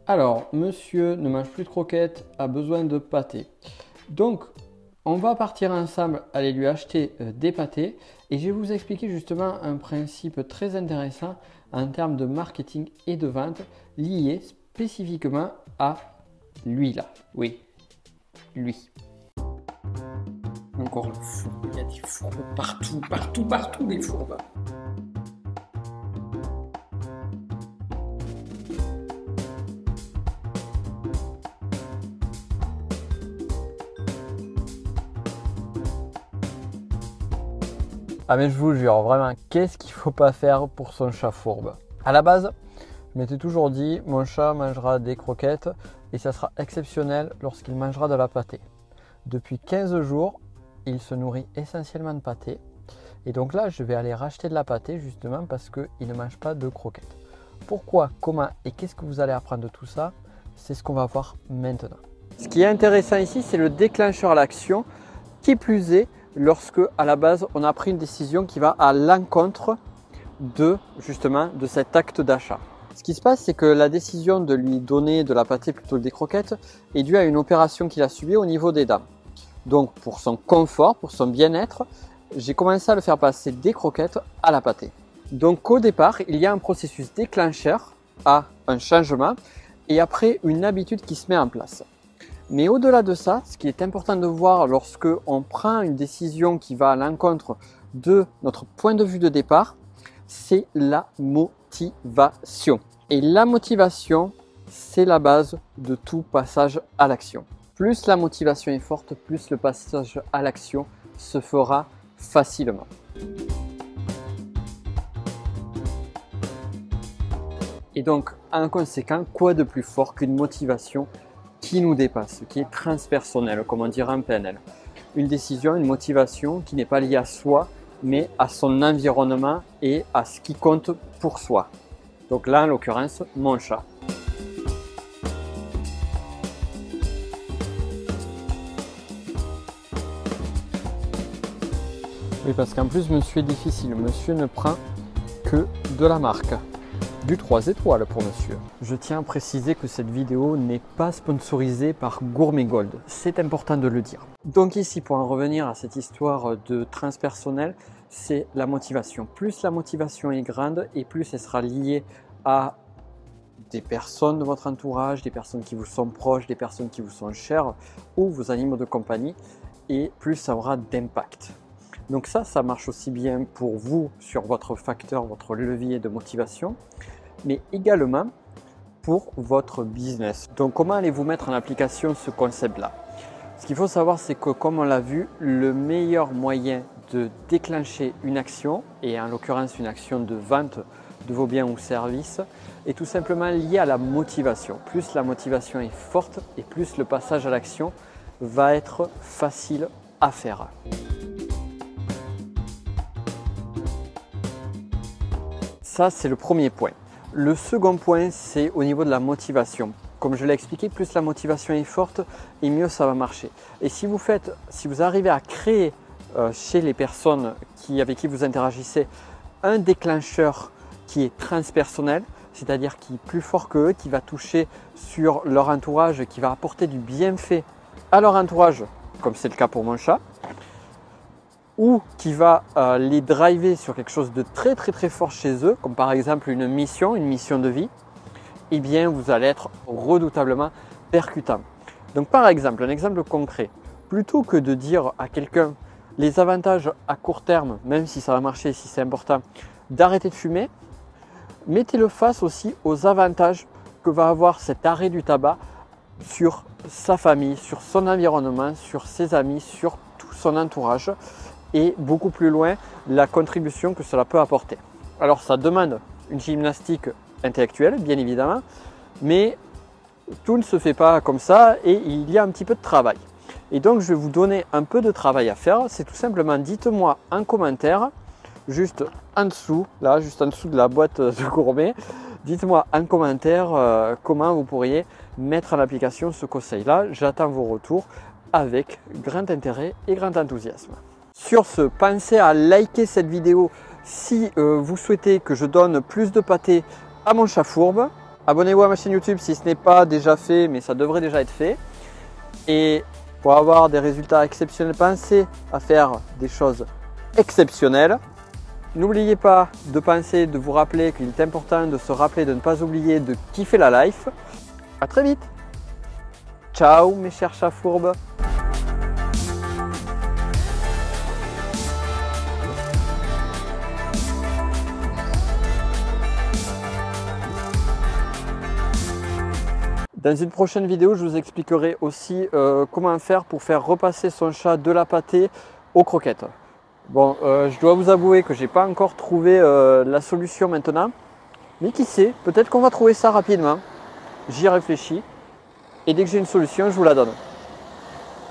Alors, monsieur ne mange plus de croquettes, a besoin de pâtés. Donc, on va partir ensemble aller lui acheter des pâtés et je vais vous expliquer justement un principe très intéressant en termes de marketing et de vente lié spécifiquement à lui là. Oui, lui. Encore le fourbe, il y a des fourbes partout des fourbes. Ah mais je vous jure, vraiment, qu'est-ce qu'il ne faut pas faire pour son chat fourbe? À la base, je m'étais toujours dit, mon chat mangera des croquettes et ça sera exceptionnel lorsqu'il mangera de la pâtée. Depuis 15 jours, il se nourrit essentiellement de pâtée. Et donc là, je vais aller racheter de la pâtée justement parce qu'il ne mange pas de croquettes. Pourquoi, comment et qu'est-ce que vous allez apprendre de tout ça? C'est ce qu'on va voir maintenant. Ce qui est intéressant ici, c'est le déclencheur à l'action. Qui plus est, lorsque à la base on a pris une décision qui va à l'encontre de cet acte d'achat. Ce qui se passe, c'est que la décision de lui donner de la pâtée plutôt que des croquettes est due à une opération qu'il a subie au niveau des dents. Donc pour son confort, pour son bien-être, j'ai commencé à le faire passer des croquettes à la pâtée. Donc au départ, il y a un processus déclencheur à un changement et après une habitude qui se met en place. Mais au-delà de ça, ce qui est important de voir lorsque on prend une décision qui va à l'encontre de notre point de vue de départ, c'est la motivation. Et la motivation, c'est la base de tout passage à l'action. Plus la motivation est forte, plus le passage à l'action se fera facilement. Et donc, en conséquent, quoi de plus fort qu'une motivation qui nous dépasse, qui est transpersonnelle, comme on dirait en PNL. Une décision, une motivation qui n'est pas liée à soi, mais à son environnement et à ce qui compte pour soi. Donc là, en l'occurrence, mon chat. Oui, parce qu'en plus, monsieur est difficile. Monsieur ne prend que de la marque. Du 3 étoiles pour monsieur. Je tiens à préciser que cette vidéo n'est pas sponsorisée par Gourmet Gold. C'est important de le dire. Donc ici, pour en revenir à cette histoire de transpersonnel, c'est la motivation. Plus la motivation est grande et plus elle sera liée à des personnes de votre entourage, des personnes qui vous sont proches, des personnes qui vous sont chères ou vos animaux de compagnie, et plus ça aura d'impact. Donc ça marche aussi bien pour vous sur votre facteur, votre levier de motivation, mais également pour votre business. Donc comment allez-vous mettre en application ce concept-là? Ce qu'il faut savoir, c'est que comme on l'a vu, le meilleur moyen de déclencher une action, et en l'occurrence une action de vente de vos biens ou services, est tout simplement lié à la motivation. Plus la motivation est forte et plus le passage à l'action va être facile à faire. Ça, c'est le premier point. Le second point, c'est au niveau de la motivation. Comme je l'ai expliqué, plus la motivation est forte et mieux ça va marcher. Et si vous arrivez à créer chez les personnes avec qui vous interagissez un déclencheur qui est transpersonnel, c'est-à-dire qui est plus fort qu'eux, qui va toucher sur leur entourage, qui va apporter du bienfait à leur entourage, comme c'est le cas pour mon chat, ou qui va les driver sur quelque chose de très fort chez eux, comme par exemple une mission de vie, eh bien vous allez être redoutablement percutant. Donc par exemple, un exemple concret, plutôt que de dire à quelqu'un les avantages à court terme, même si ça va marcher, si c'est important, d'arrêter de fumer, mettez-le face aussi aux avantages que va avoir cet arrêt du tabac sur sa famille, sur son environnement, sur ses amis, sur tout son entourage, et beaucoup plus loin la contribution que cela peut apporter. Alors ça demande une gymnastique intellectuelle bien évidemment, mais tout ne se fait pas comme ça et il y a un petit peu de travail. Et donc je vais vous donner un peu de travail à faire, c'est tout simplement dites-moi en commentaire, juste en dessous, là juste en dessous de la boîte de Gourmet, dites-moi en commentaire comment vous pourriez mettre en application ce conseil-là. J'attends vos retours avec grand intérêt et grand enthousiasme. Sur ce, pensez à liker cette vidéo si vous souhaitez que je donne plus de pâté à mon chat fourbe. Abonnez-vous à ma chaîne YouTube si ce n'est pas déjà fait, mais ça devrait déjà être fait. Et pour avoir des résultats exceptionnels, pensez à faire des choses exceptionnelles. N'oubliez pas de penser, de vous rappeler qu'il est important de se rappeler, de ne pas oublier de kiffer la life. À très vite. Ciao mes chers chats fourbes. Dans une prochaine vidéo, je vous expliquerai aussi comment faire pour faire repasser son chat de la pâtée aux croquettes. Bon, je dois vous avouer que je n'ai pas encore trouvé la solution maintenant. Mais qui sait, peut-être qu'on va trouver ça rapidement. J'y réfléchis. Et dès que j'ai une solution, je vous la donne.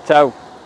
Ciao!